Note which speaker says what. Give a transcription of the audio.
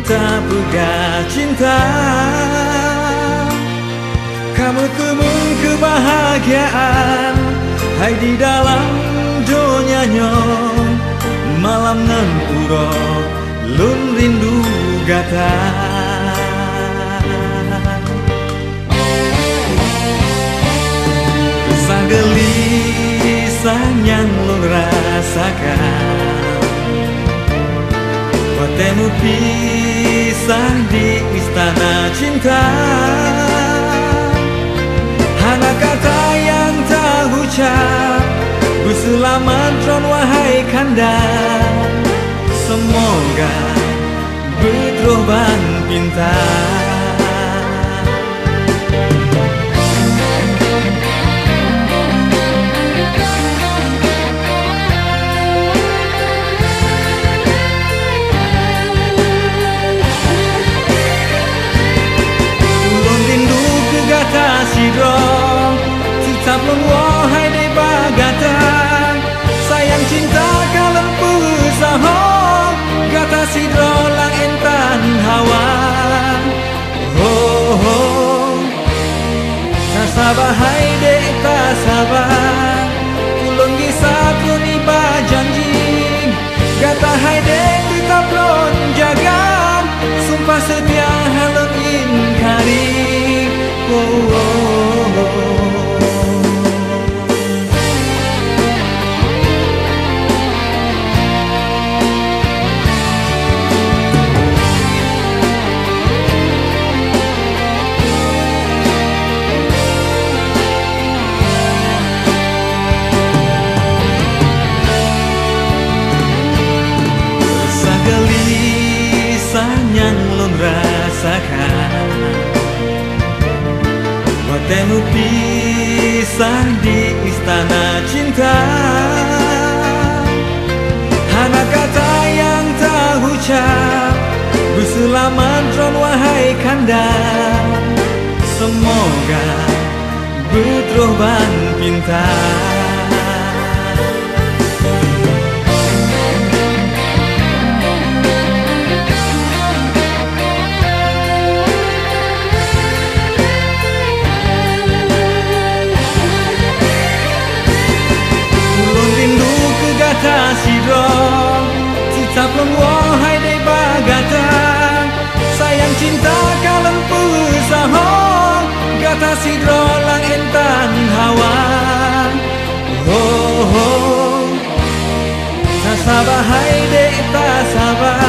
Speaker 1: tak pegah cinta. Kamu temun kebahagiaan hai di dalam dunianya. Malam nan puro lun rindu gata. Resah gelisah yang lun rasakan, watemu pisah di istana cinta. Hanya kata yang tak ucap, berselamat tron wahai kanda. Semoga berteruban pinta. Ulun rindu ke gata sidro, tetap wahai de bagata. Sayang cinta kalem pusaho, gata sidro lang entan hawa. Oh, oh. Tak sabar hai de tak sabar, ulun gisat lun iba janji. Gata hai de tetap lun jaga, sumpah setia halun ingkari. Oh, oh, oh. Yang lun rasakan, watemu pisah di istana cinta. Hanya kata yang tak ucap, berselamat tron wahai kanda. Semoga berteruban pinta. Sidro, tetap lun wahai de bagata. Sayang cinta kalem pusaho, gata sidro lang entan hawa. Oh, oh. Tak sabar hai de tak sabar,